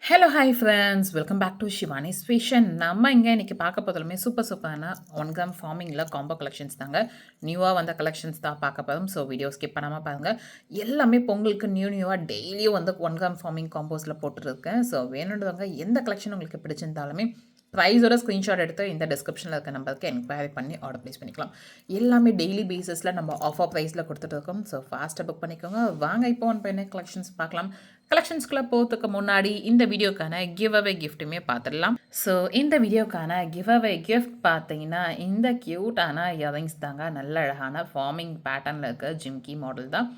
Hello hi friends welcome back to Shivani's fashion. நம்ம இங்கே இன்றைக்கி பார்க்க போதுமே சூப்பரான 1 கிராம் ஃபார்மிங்கில் காம்போ கலெக்ஷன்ஸ் தாங்க. நியூவாக வந்த கலெக்ஷன்ஸ் தான் பார்க்க போதும். ஸோ வீடியோ ஸ்கிப் பண்ணாமல் பாருங்கள். எல்லாமே பொங்கலுக்கு நியூவாக டெய்லியும் வந்து 1 கிராம் ஃபார்மிங் காம்போஸில் போட்டுருக்கேன். ஸோ வேணுன்றவங்க எந்த கலெக்ஷன் உங்களுக்கு பிடிச்சிருந்தாலுமே ப்ரைஸோட ஸ்க்ரீன்ஷாட் எடுத்து இந்த டிஸ்கிரிப்ஷனில் இருக்க நம்பருக்கு என்கொயரி பண்ணி ஆர்டர் ப்ளேஸ் பண்ணிக்கலாம். எல்லாமே டெய்லி பேசிஸில் நம்ம ஆஃபர் ப்ரைஸில் கொடுத்துட்டு இருக்கோம். ஸோ ஃபாஸ்ட்டாக புக் பண்ணிக்கோங்க. வாங்க இப்போ என்ன கலெக்ஷன்ஸ் பார்க்கலாம். கலெக்ஷன்ஸ்குள்ளே போகிறதுக்கு முன்னாடி இந்த வீடியோக்கான கிவ் அவே கிஃப்ட்டுமே பார்த்துடலாம். ஸோ இந்த வீடியோக்கான கிவ் அவே கிஃப்ட் பார்த்தீங்கன்னா இந்த க்யூட்டான இயரிங்ஸ் தாங்க. நல்ல அழகான ஃபார்மிங் பேட்டர்னில் இருக்க ஜிம்கி மாடல் தான்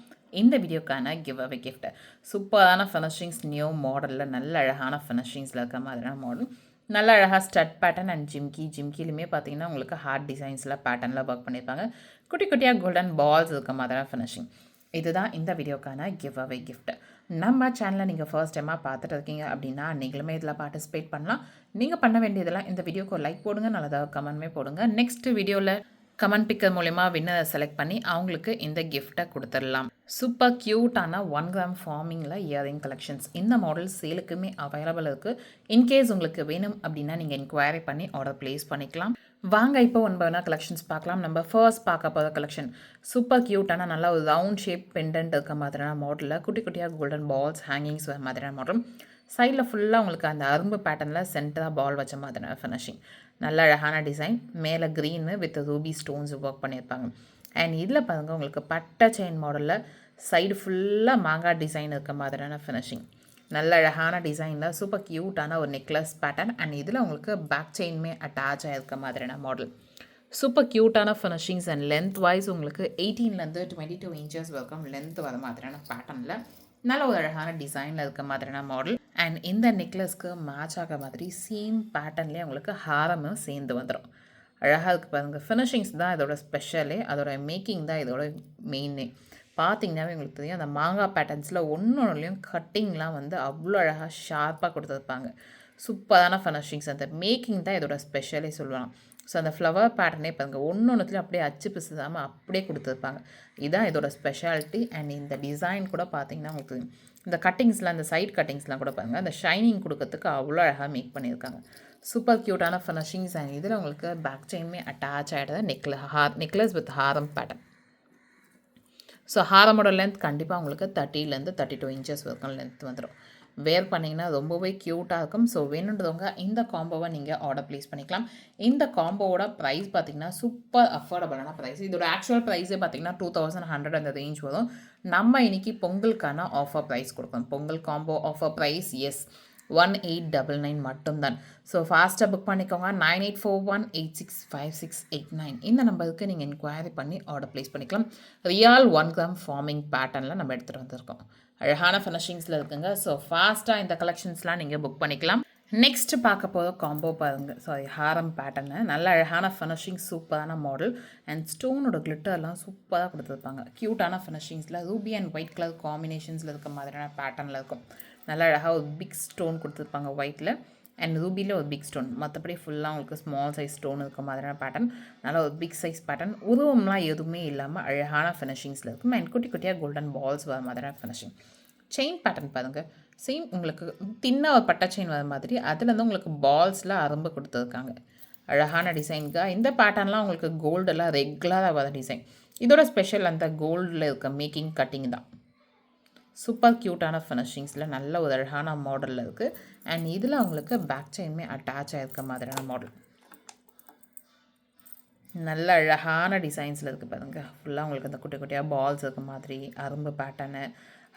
இந்த வீடியோக்கான கிவ் அவே கிஃப்ட். சூப்பரான ஃபினிஷிங்ஸ், நியூ மாடலில் நல்ல அழகான ஃபினிஷிங்ஸில் இருக்க மாதிரியான மாடல். நல்ல அழகாக ஸ்டட் பேட்டர்ன் அண்ட் ஜிம்கிலுமே பார்த்தீங்கன்னா உங்களுக்கு ஹார்ட் டிசைன்ஸில் பேட்டர்னில் ஒர்க் பண்ணியிருப்பாங்க. குட்டி குட்டியாக கோல்டன் பால்ஸ் இருக்க மாதிரியான ஃபினிஷிங். இதுதான் இந்த வீடியோக்கான கிவ் அவே கிஃப்ட். நம்ம சேனலை நீங்கள் ஃபர்ஸ்ட் டைமாக பார்த்துட்டு இருக்கீங்க அப்படின்னா நீங்களுமே இதில் பார்ட்டிசிபேட் பண்ணலாம். நீங்கள் பண்ண வேண்டியதெல்லாம் இந்த வீடியோக்கு ஒரு லைக் போடுங்க, நல்லதாக கமெண்ட்மே போடுங்க. நெக்ஸ்ட் வீடியோவில் கமெண்ட் பிக்கர் மூலயமா வின்னர் செலக்ட் பண்ணி அவங்களுக்கு இந்த கிஃப்ட்டை கொடுத்துடலாம். சூப்பர் க்யூட்டான 1 கிராம் ஃபார்மிங்கில் இயரிங் கலெக்ஷன்ஸ். இந்த மாடல் சேலுக்குமே அவைலபிள் இருக்குது. இன்கேஸ் உங்களுக்கு வேணும் அப்படின்னா நீங்கள் என்கொயரி பண்ணி ஆர்டர் ப்ளேஸ் பண்ணிக்கலாம். வாங்க இப்போ ஒன்பதுனா கலெக்ஷன்ஸ் பார்க்கலாம். நம்ம ஃபர்ஸ்ட் பார்க்க போகிற கலெக்ஷன் சூப்பர் க்யூட்டான நல்ல ஒரு ரவுண்ட் ஷேப் பெண்டன்ட் இருக்க மாதிரியான மாடலில் குட்டி குட்டியாக கோல்டன் பால்ஸ் ஹேங்கிங்ஸ் வர மாதிரியான மாடல். சைடில் ஃபுல்லாக உங்களுக்கு அந்த அரும்பு பேட்டர்னில் சென்டராக பால் வச்ச மாதிரியான ஃபினிஷிங். நல்ல அழகான டிசைன். மேலே green with Ruby stones work பண்ணியிருப்பாங்க. அண்ட் இதில் பாருங்கள் உங்களுக்கு பட்டை செயின் மாடலில் சைடு ஃபுல்லாக மாங்காய் டிசைன் இருக்க மாதிரியான ஃபினிஷிங். நல்ல அழகான டிசைனில் சூப்பர் க்யூட்டான ஒரு நெக்லஸ் பேட்டர்ன். அண்ட் இதில் உங்களுக்கு பேக் செயின்மே அட்டாச் ஆகிருக்க மாதிரியான மாடல். சூப்பர் க்யூட்டான ஃபினிஷிங்ஸ் அண்ட் லென்த் வைஸ் உங்களுக்கு 18லேருந்து 22 இன்ச்சஸ் வரைக்கும் லென்த் வர மாதிரியான பேட்டர்னில் நல்ல ஒரு அழகான டிசைனில் இருக்க மாதிரியான மாடல். அண்ட் இந்த நெக்லஸ்க்கு மேட்ச் ஆக மாதிரி சேம் பேட்டர்ன்லேயே உங்களுக்கு ஹாரமும் சேர்ந்து வந்துடும். அழகாக இருக்குது பாருங்கள். ஃபினிஷிங்ஸ் தான் இதோட ஸ்பெஷலே, அதோட மேக்கிங் தான் இதோட மெயினே. பார்த்திங்கனாவே உங்களுக்கு தெரியும் அந்த மாங்காய் பேட்டர்ன்ஸில் ஒன்றுலையும் கட்டிங்லாம் வந்து அவ்வளோ அழகாக ஷார்ப்பாக கொடுத்துருப்பாங்க. சூப்பரான ஃபினிஷிங்ஸ். அந்த மேக்கிங் தான் இதோட ஸ்பெஷலே சொல்லலாம். ஸோ அந்த ஃப்ளவர் பேட்டர்னே பாருங்கள் ஒன்றுத்துலையும் அப்படியே அச்சு பிசுதாமல் அப்படியே கொடுத்துருப்பாங்க. இதுதான் இதோட ஸ்பெஷாலிட்டி. அண்ட் இந்த டிசைன் கூட பார்த்திங்கன்னா உங்களுக்கு இந்த கட்டிங்ஸ்லாம் இந்த சைட் கட்டிங்ஸ்லாம் கூட பாருங்கள் அந்த ஷைனிங் கொடுக்கறதுக்கு அவ்வளோ அழகாக மேக் பண்ணியிருக்காங்க. சூப்பர் க்யூட்டான ஃபினிஷிங்ஸ். அண்ட் இதில் உங்களுக்கு பேக் செயின்மே அட்டாச் ஆகிடுது. Necklace with Haram pattern. So ஹாரமோட length கண்டிப்பாக உங்களுக்கு 30லேருந்து 32 இன்ச்சஸ் வரைக்கும் லென்த் வந்துடும். வேர் பண்ணிங்கன்னா ரொம்பவே க்யூட்டாக இருக்கும். ஸோ வேணுன்றவங்க இந்த காம்போவை நீங்கள் ஆர்டர் ப்ளேஸ் பண்ணிக்கலாம். இந்த காம்போவோட ப்ரைஸ் பார்த்திங்கன்னா சூப்பர் அஃபோர்டபுளான ப்ரைஸ். இதோட ஆக்சுவல் ப்ரைஸே பார்த்திங்கன்னா 2100 அந்த ரேஞ்ச் வரும். நம்ம இன்றைக்கி பொங்கலுக்கான ஆஃபர் ப்ரைஸ் கொடுப்போம். பொங்கல் காம்போ ஆஃபர் ப்ரைஸ் 1899 மட்டும்தான். ஸோ ஃபாஸ்ட்டாக புக் பண்ணிக்கோங்க. 9841865689 இந்த நம்பருக்கு நீங்கள் என்கொயரி பண்ணி ஆர்டர் ப்ளேஸ் பண்ணிக்கலாம். ரியல் 1 கிராம் ஃபார்மிங் பேட்டர்னில் நம்ம எடுத்துகிட்டு வந்திருக்கோம். அழகான ஃபினிஷிங்ஸில் இருக்குங்க. ஸோ ஃபாஸ்ட்டாக இந்த கலெக்ஷன்ஸ்லாம் நீங்கள் புக் பண்ணிக்கலாம். நெக்ஸ்ட் பார்க்க போகிற காம்போ பாருங்கள். ஹாரம் பேட்டர்னு நல்ல அழகான ஃபினிஷிங், சூப்பரான மாடல். அண்ட் ஸ்டோனோட கிளிட்டர்லாம் சூப்பராக கொடுத்துருப்பாங்க. க்யூட்டான ஃபினிஷிங்ஸில் ரூபி அண்ட் ஒயிட் கலர் காம்பினேஷன்ஸில் இருக்க மாதிரியான பேட்டர்னில் இருக்கும். நல்ல அழகாக ஒரு பிக் ஸ்டோன் கொடுத்துருப்பாங்க ஒயிட்டில். அண்ட் ரூபியில் ஒரு பிக் ஸ்டோன். மற்றபடி ஃபுல்லாக உங்களுக்கு ஸ்மால் சைஸ் ஸ்டோன் இருக்க மாதிரியான பேட்டர்ன். நல்லா ஒரு பிக் சைஸ் பேட்டர்ன். உருவம்லாம் எதுவுமே இல்லாமல் அழகான ஃபினிஷிங்ஸில் இருக்கும். அண்ட் குட்டி குட்டியாக கோல்டன் பால்ஸ் வர மாதிரியான ஃபினிஷிங். செயின் பேட்டர்ன் பாருங்கள். சேம் உங்களுக்கு தின்ன ஒரு பட்டை செயின் வர மாதிரி அதுலேருந்து உங்களுக்கு பால்ஸில் அரும்பு கொடுத்துருக்காங்க. அழகான டிசைனுக்காக இந்த பேட்டர்ன்லாம் உங்களுக்கு கோல்டெல்லாம் ரெகுலராக வர டிசைன். இதோட ஸ்பெஷல் அந்த கோல்டில் இருக்க மேக்கிங் கட்டிங் தான். சூப்பர் க்யூட்டான ஃபினிஷிங்ஸில் நல்ல ஒரு அழகான மாடலில் இருக்குது. அண்ட் இதில் உங்களுக்கு பேக் செயின்மே அட்டாச் ஆகிருக்க மாதிரியான மாடல். நல்ல அழகான டிசைன்ஸில் இருக்குது பாருங்கள். ஃபுல்லாக உங்களுக்கு அந்த குட்டி குட்டியாக பால்ஸ் இருக்க மாதிரி, அரும்பு பேட்டர்னு,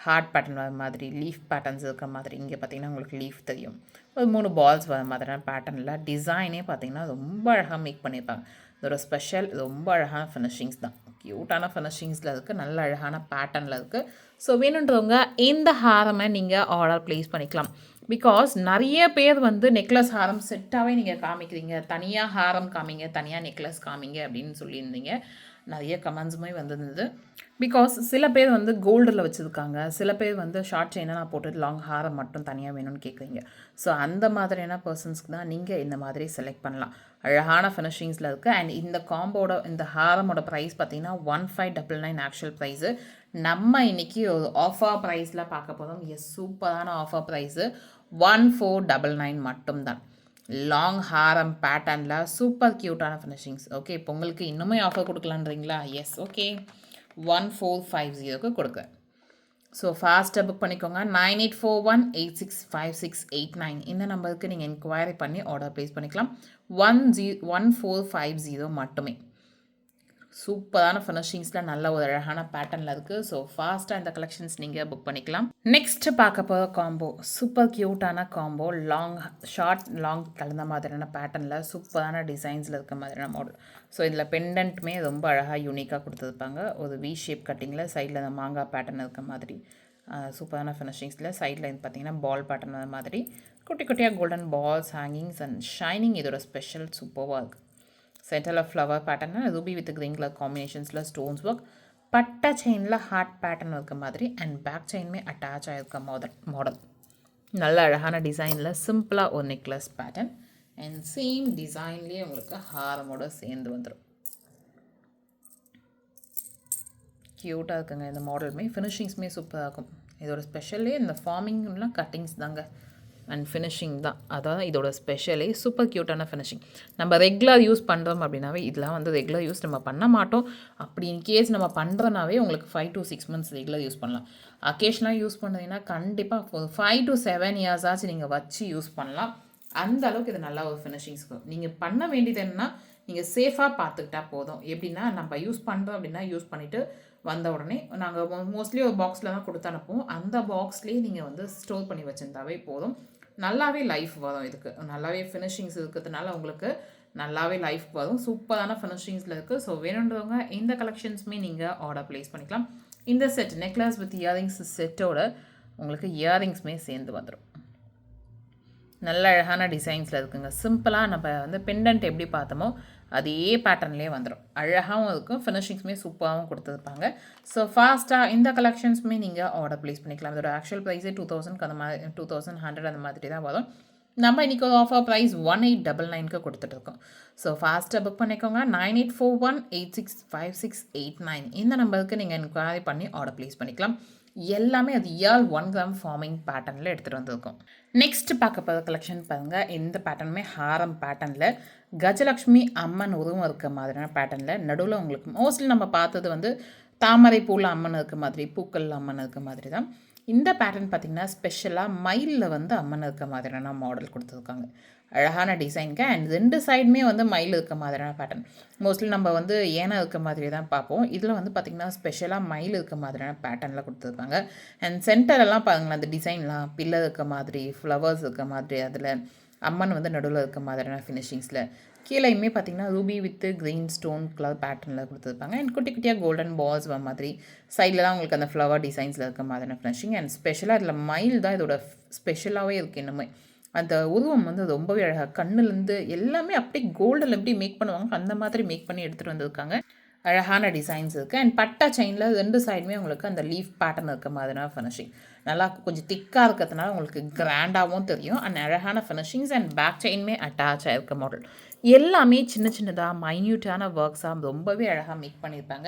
ஹார்ட் பேட்டர்ன் வர மாதிரி, லீஃப் பேட்டர்ன்ஸ் இருக்க மாதிரி. இங்கே பார்த்திங்கன்னா உங்களுக்கு லீஃப் தெரியும். ஒரு 3 பால்ஸ் வர மாதிரியான பேட்டர்னில் டிசைனே பார்த்திங்கன்னா ரொம்ப அழகாக மேக் பண்ணியிருப்பாங்க. இதோட ஸ்பெஷல் ரொம்ப அழகான ஃபினிஷிங்ஸ் தான். க்யூட்டான ஃபினிஷிங்ஸில் இருக்குது. நல்ல அழகான பேட்டர்னில் இருக்குது. ஸோ வேணுன்றவங்க இந்த ஹாரமை நீங்கள் ஆர்டர் ப்ளேஸ் பண்ணிக்கலாம். பிகாஸ் நிறைய பேர் வந்து நெக்லஸ் ஹாரம் செட்டாகவே நீங்கள் காமிக்கிறீங்க, தனியாக ஹாரம் காமிங்க, தனியாக நெக்லஸ் காமிங்க அப்படின்னு சொல்லியிருந்தீங்க. நிறைய கமெண்ட்ஸுமே வந்திருந்தது. பிகாஸ் சில பேர் வந்து கோல்டில் வச்சுருக்காங்க, சில பேர் வந்து ஷார்ட் செயினாக நான் போட்டு லாங் ஹாரம் மட்டும் தனியாக வேணும்னு கேட்குறீங்க. ஸோ அந்த மாதிரியான பர்சன்ஸ்க்கு தான் நீங்கள் இந்த மாதிரி செலக்ட் பண்ணலாம். அழகான ஃபினிஷிங்ஸில் இருக்குது. அண்ட் இந்த காம்போட இந்த ஹாரமோட ப்ரைஸ் பார்த்திங்கன்னா 1599 ஆக்சுவல் ப்ரைஸு. நம்ம இன்றைக்கி ஒரு ஆஃபர் ப்ரைஸில் பார்க்க போகிறோம். சூப்பரான ஆஃபர் ப்ரைஸு. 1499 மட்டும்தான். லாங் ஹாரம் பேட்டர்னில் சூப்பர் க்யூட்டான ஃபினிஷிங்ஸ். ஓகே, இப்போ உங்களுக்கு இன்னுமே ஆஃபர் கொடுக்கலான்றீங்களா? எஸ், ஓகே, 1450க்கு கொடுக்குறேன். ஸோ ஃபாஸ்ட்டாக புக் பண்ணிக்கோங்க. 9841865689 இந்த நம்பருக்கு நீங்கள் என்கொயரி பண்ணி ஆர்டர் ப்ளேஸ் பண்ணிக்கலாம். 1450 மட்டுமே. சூப்பரான ஃபினிஷிங்ஸில் நல்ல ஒரு அழகான பேட்டர்னில் இருக்குது. ஸோ ஃபாஸ்ட்டாக இந்த கலெக்ஷன்ஸ் நீங்கள் புக் பண்ணிக்கலாம். நெக்ஸ்ட் பார்க்க போகிற காம்போ சூப்பர் க்யூட்டான காம்போ. ஷார்ட் லாங் கலந்த மாதிரியான பேட்டர்னில் சூப்பரான டிசைன்ஸில் இருக்க மாதிரியான மாடல். ஸோ இதில் பெண்டன்ட்டுமே ரொம்ப அழகாக யூனிக்காக கொடுத்துருப்பாங்க. ஒரு வி ஷேப் கட்டிங்கில் சைடில் அந்த மாங்காய் பேட்டர்ன் இருக்க மாதிரி சூப்பரான ஃபினிஷிங்ஸில். சைடில் பார்த்தீங்கன்னா பால் பேட்டர்ன் அந்த மாதிரி குட்டி குட்டியாக golden balls, hangings and shining இதோட ஸ்பெஷல் சூப்பராக இருக்குது. சென்டரில் flower pattern ruby with green colour காம்பினேஷன்ஸில் ஸ்டோன்ஸ் ஒர்க், பட்டை செயினில் ஹார்ட் பேட்டர்ன் இருக்க மாதிரி அண்ட் பேக் செயினுமே அட்டாச் ஆகிருக்க மாடல். நல்ல அழகான டிசைனில் சிம்பிளாக ஒரு நெக்லஸ் பேட்டர்ன் அண்ட் சேம் டிசைன்லேயே உங்களுக்கு ஹாரமோட சேர்ந்து வந்துடும். க்யூட்டாக இருக்குங்க இந்த மாடலுமே. ஃபினிஷிங்ஸுமே சூப்பராக இருக்கும். இதோட ஸ்பெஷலே இந்த ஃபார்மிங்லாம் கட்டிங்ஸ் தாங்க அண்ட் ஃபினிஷிங் தான். அதான் இதோட ஸ்பெஷலே. சூப்பர் க்யூட்டான ஃபினிஷிங். நம்ம ரெகுலர் யூஸ் பண்ணுறோம் அப்படின்னாவே இதெல்லாம் வந்து ரெகுலர் யூஸ் நம்ம பண்ண மாட்டோம். அப்படி இன்கேஸ் நம்ம பண்ணுறனாவே உங்களுக்கு 5 to 6 months ரெகுலர் யூஸ் பண்ணலாம். அக்கேஷனாக யூஸ் பண்ணுறீங்கன்னா கண்டிப்பாக ஒரு 5 to 7 years ஆச்சு நீங்கள் வச்சு யூஸ் பண்ணலாம். அந்த அளவுக்கு இது நல்லா ஒரு ஃபினிஷிங்ஸ் இருக்கும். நீங்கள் பண்ண வேண்டியது என்னன்னா, நீங்கள் சேஃபாக பார்த்துக்கிட்டா போதும். எப்படின்னா நம்ம யூஸ் பண்ணுறோம் அப்படின்னா யூஸ் பண்ணிவிட்டு வந்த உடனே நாங்கள் மோஸ்ட்லி ஒரு பாக்ஸில் தான் கொடுத்து அனுப்புவோம். அந்த பாக்ஸ்லேயே நீங்கள் வந்து ஸ்டோர் பண்ணி வச்சுருந்தாவே போதும். நல்லாவே லைஃப் வரும். இதுக்கு நல்லாவே ஃபினிஷிங்ஸ் இருக்கிறதுனால உங்களுக்கு நல்லாவே லைஃப் வரும். சூப்பரான ஃபினிஷிங்ஸில் இருக்குது. ஸோ வேணுன்றவங்க இந்த கலெக்ஷன்ஸுமே நீங்கள் ஆர்டர் ப்ளேஸ் பண்ணிக்கலாம். இந்த செட் நெக்லஸ் வித் இயரிங்ஸ் செட்டோட உங்களுக்கு இயரிங்ஸுமே சேர்ந்து வந்துடும். நல்ல அழகான டிசைன்ஸில் இருக்குங்க. சிம்பிளாக நம்ம வந்து பெண்டன்ட் எப்படி பார்த்தோமோ அதே பேட்டர்ன்லேயே வந்துடும். அழகாகவும் இருக்கும். ஃபினிஷிங்ஸுமே சூப்பராகவும் கொடுத்துருப்பாங்க. ஸோ ஃபாஸ்ட்டாக இந்த கலெக்ஷன்ஸுமே நீங்கள் ஆர்டர் ப்ளேஸ் பண்ணிக்கலாம். அதோட ஆக்சுவல் ப்ரைஸே 2000 அந்த மாதிரி 2100 அந்த மாதிரி தான் வரும். நம்ம இன்றைக்கி ஒரு ஆஃபர் ப்ரைஸ் 1899க்கு கொடுத்துட்ருக்கோம். ஸோ ஃபாஸ்ட்டாக புக் பண்ணிக்கோங்க. 9841865689 இந்த நம்பருக்கு நீங்கள் என்கொயரி பண்ணி ஆர்டர் ப்ளேஸ் பண்ணிக்கலாம். எல்லாமே அது இயர் 1 gram ஃபார்மிங் பேட்டர்னில் எடுத்துகிட்டு வந்திருக்கோம். நெக்ஸ்ட் பார்க்க போகிற கலெக்ஷன் பாருங்கள். இந்த பேட்டர்னுமே ஹாரம் பேட்டர்னில் கஜலக்ஷ்மி அம்மன் உருவம் இருக்க மாதிரியான பேட்டர்னில் நடுவில் உங்களுக்கு மோஸ்ட்லி நம்ம பார்த்தது வந்து தாமரை பூவில் அம்மன் இருக்க மாதிரி, பூக்கள் அம்மன் இருக்க மாதிரி தான். இந்த பேட்டர்ன் பார்த்திங்கன்னா ஸ்பெஷலாக மயிலில் வந்து அம்மன் இருக்க மாதிரியான மாடல் கொடுத்துருக்காங்க. அழகான டிசைனுக்கு அண்ட் 2 சைடுமே வந்து மயில் இருக்க மாதிரியான பேட்டர்ன். மோஸ்ட்லி நம்ம வந்து ஏனா இருக்க மாதிரி தான் பார்ப்போம். இதில் வந்து பார்த்திங்கன்னா ஸ்பெஷலாக மயில் இருக்க மாதிரியான பேட்டர்னில் கொடுத்துருப்பாங்க. அண்ட் சென்டரெல்லாம் பாருங்களேன், அந்த டிசைன்லாம் பில்லர் இருக்க மாதிரி, ஃப்ளவர்ஸ் இருக்க மாதிரி, அதில் அம்மன் வந்து நடுவில் இருக்க மாதிரியான ஃபினிஷிங்ஸில். கீழேயுமே பார்த்திங்கன்னா Ruby with green stone colour பேட்டர்னில் கொடுத்துருப்பாங்க. அண்ட் குட்டி குட்டியாக கோல்டன் பால்ஸ் வர மாதிரி சைட்லலாம் உங்களுக்கு அந்த ஃப்ளவர் டிசைன்ஸில் இருக்க மாதிரியான ஃபினிஷிங். அண்ட் ஸ்பெஷலாக இதில் மயில் தான் இதோட ஸ்பெஷலாகவே இருக்குது. இன்னுமே அந்த உருவம் வந்து ரொம்பவே அழகாக கண்ணுலேருந்து எல்லாமே அப்படியே கோல்டில் எப்படி மேக் பண்ணுவாங்க அந்த மாதிரி மேக் பண்ணி எடுத்துகிட்டு வந்திருக்காங்க. அழகான டிசைன்ஸ் இருக்குது. அண்ட் பட்டா செயினில் 2 சைடுமே உங்களுக்கு அந்த லீஃப் பேட்டர்ன் இருக்க மாதிரியான ஃபினிஷிங் நல்லா கொஞ்சம் திக்காக இருக்கிறதுனால உங்களுக்கு கிராண்டாகவும் தெரியும். அண்ட் அழகான ஃபினிஷிங்ஸ் அண்ட் பேக் செயினுமே அட்டாச் ஆகிருக்க மாடல். எல்லாமே சின்ன சின்னதாக மைன்யூட்டான ஒர்க்ஸாக ரொம்பவே அழகாக மேக் பண்ணியிருப்பாங்க.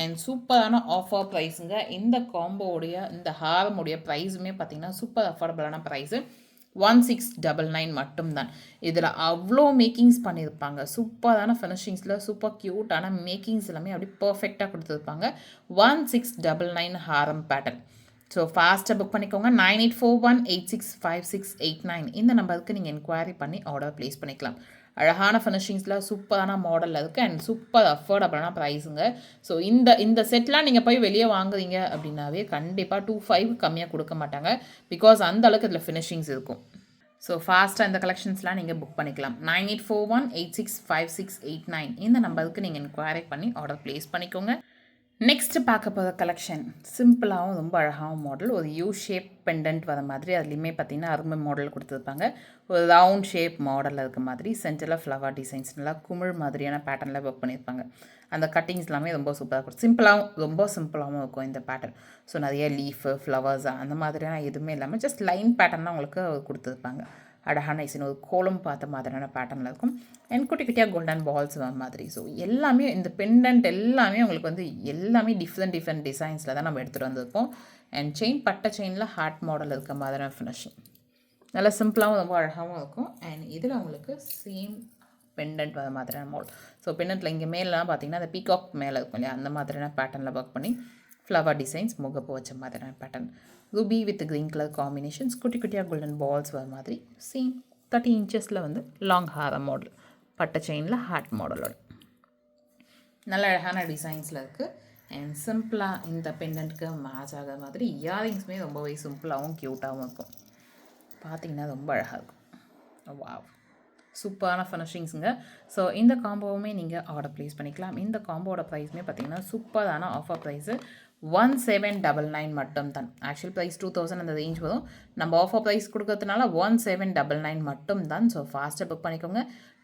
அண்ட் சூப்பரான ஆஃபர் ப்ரைஸுங்க. இந்த காம்போவுடைய இந்த ஹாரமுடைய ப்ரைஸுமே பார்த்திங்கன்னா சூப்பர் அஃபோர்டபுளான ப்ரைஸு 1699 மட்டும்தான். இதில் அவ்வளோ மேக்கிங்ஸ் பண்ணியிருப்பாங்க. சூப்பரான ஃபினிஷிங்ஸில் சூப்பர் க்யூட்டான மேக்கிங்ஸ் எல்லாமே அப்படி பர்ஃபெக்டாக கொடுத்துருப்பாங்க. 1699 ஹாரம் பேட்டர்ன். ஸோ ஃபாஸ்ட்டாக புக் பண்ணிக்கோங்க. 9841865689 இந்த நம்பருக்கு நீங்கள் என்கொயரி பண்ணி ஆர்டர் ப்ளேஸ் பண்ணிக்கலாம். அழகான ஃபினிஷிங்ஸில் சூப்பரான மாடலில் இருக்குது அண்ட் சூப்பர் அஃபோர்டபுளான ப்ரைஸுங்க. ஸோ இந்த செட்லாம் நீங்கள் போய் வெளியே வாங்குறீங்க அப்படின்னாவே கண்டிப்பாக 25 கம்மியாக கொடுக்க மாட்டாங்க. பிகாஸ் அந்த அளவுக்கு இதில் ஃபினிஷிங்ஸ் இருக்கும். ஸோ ஃபாஸ்ட்டாக இந்த கலெக்ஷன்ஸ்லாம் நீங்கள் புக் பண்ணிக்கலாம். 9841865689 இந்த நம்பருக்கு நீங்கள் என்கொயரி பண்ணி ஆர்டர் ப்ளேஸ் பண்ணிக்கோங்க. நெக்ஸ்ட்டு பார்க்க போகிற கலெக்ஷன் சிம்பிளாகவும் ரொம்ப அழகாகவும் மாடல். ஒரு யூ ஷேப் பெண்டன்ட் வர மாதிரி அதுலேயுமே பார்த்திங்கன்னா அருமை மாடல் கொடுத்துருப்பாங்க. ஒரு ரவுண்ட் ஷேப் மாடலில் இருக்க மாதிரி சென்டரில் ஃப்ளவர் டிசைன்ஸ் நல்லா குமிழ் மாதிரியான பேட்டர்னில் ஒர்க் பண்ணியிருப்பாங்க. அந்த கட்டிங்ஸ் எல்லாமே ரொம்ப சூப்பராக இருக்கும். ரொம்ப சிம்பிளாகவும் இருக்கும் இந்த பேட்டர்ன். ஸோ நிறைய லீஃபு, ஃப்ளவர்ஸ் அந்த மாதிரியான எதுவுமே இல்லாமல் ஜஸ்ட் லைன் பேட்டர்ன் தான் உங்களுக்கு கொடுத்துருப்பாங்க. அழகான டிசைன் ஒரு கோலம் பார்த்த மாதிரியான பேட்டர்னில் இருக்கும். அண்ட் குட்டி குட்டியாக கோல்டன் பால்ஸ் வர மாதிரி. ஸோ எல்லாமே இந்த பெண்டன்ட் எல்லாமே உங்களுக்கு வந்து எல்லாமே டிஃப்ரெண்ட் டிசைன்ஸில் தான் நம்ம எடுத்துகிட்டு வந்திருப்போம். அண்ட் செயின் பட்டை செயினில் ஹார்ட் மாடல் இருக்க மாதிரியான ஃபினிஷிங் நல்லா சிம்பிளாகவும் ரொம்ப அழகாகவும் இருக்கும். அண்ட் இதில் உங்களுக்கு சேம் பெண்டன்ட் வர மாதிரியான மாடல். ஸோ பெண்டன்ட்டில் இங்கே மேலாம் பார்த்தீங்கன்னா அந்த பீகாக் மேலே இருக்கும் இல்லையா, அந்த மாதிரியான பேட்டர்னில் ஒர்க் பண்ணி ஃப்ளவர் டிசைன்ஸ் முகப்பு வச்ச மாதிரியான pattern. Ruby with green colour combinations, குட்டி குட்டியாக கோல்டன் பால்ஸ் வர மாதிரி சேம் 30 இன்ச்சஸில் வந்து லாங் ஹார மாடல், பட்டை செயினில் ஹார்ட் மாடலோட நல்ல அழகான டிசைன்ஸில் இருக்குது. அண்ட் சிம்பிளாக இந்த பெண்டன்ட்க்கு மேட்ச் ஆகிற மாதிரி இயரிங்ஸுமே ரொம்பவே சிம்பிளாகவும் க்யூட்டாகவும் இருக்கும். பார்த்திங்கன்னா ரொம்ப அழகாக இருக்கும். வாவ், சூப்பரான ஃபினிஷிங்ஸுங்க. ஸோ இந்த காம்போவுமே நீங்கள் ஆர்டர் ப்ளேஸ் பண்ணிக்கலாம். இந்த காம்போட ப்ரைஸுமே பார்த்திங்கன்னா சூப்பரான ஆஃபர் ப்ரைஸு 1799 மட்டும் தான். ஆக்சுவல் ப்ரைஸ் 2000 அந்த ரேஞ்ச் வரும். நம்ம ஆஃபர் ப்ரைஸ் கொடுக்கறதுனால 1799 மட்டும் தான். ஸோ ஃபாஸ்ட்டாக புக் பண்ணிக்கோங்க.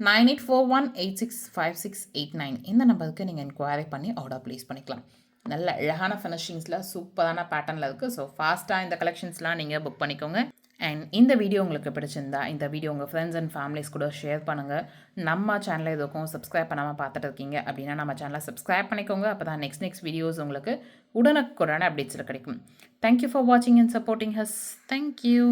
9841865689 இந்த நம்பருக்கு நீங்கள் என்கொயரி பண்ணி ஆர்டர் ப்ளேஸ் பண்ணிக்கலாம். நல்ல அழகான ஃபினிஷிங்ஸில் சூப்பரான பேட்டர்னில் இருக்குது. ஸோ ஃபாஸ்ட்டாக இந்த கலெக்ஷன்ஸ்லாம் நீங்கள் புக் பண்ணிக்கோங்க. அண்ட் இந்த வீடியோ உங்களுக்கு பிடிச்சிருந்தா இந்த வீடியோ உங்கள் ஃப்ரெண்ட்ஸ் அண்ட் ஃபேமிலிஸ் கூட ஷேர் பண்ணுங்கள். நம்ம சேனலில் எதுக்கும் சப்ஸ்கிரைப் பண்ணாமல் பார்த்துட்டு இருக்கீங்க அப்படின்னா நம்ம சேனலை சப்ஸ்கிரைப் பண்ணிக்கோங்க. அப்போ தான் நெக்ஸ்ட் வீடியோஸ் உங்களுக்கு உடனுக்குடனே அப்டேட்ஸில் கிடைக்கும். தேங்க்யூ ஃபார் வாட்சிங் அண்ட் சப்போர்ட்டிங் ஹஸ். தேங்க்யூ.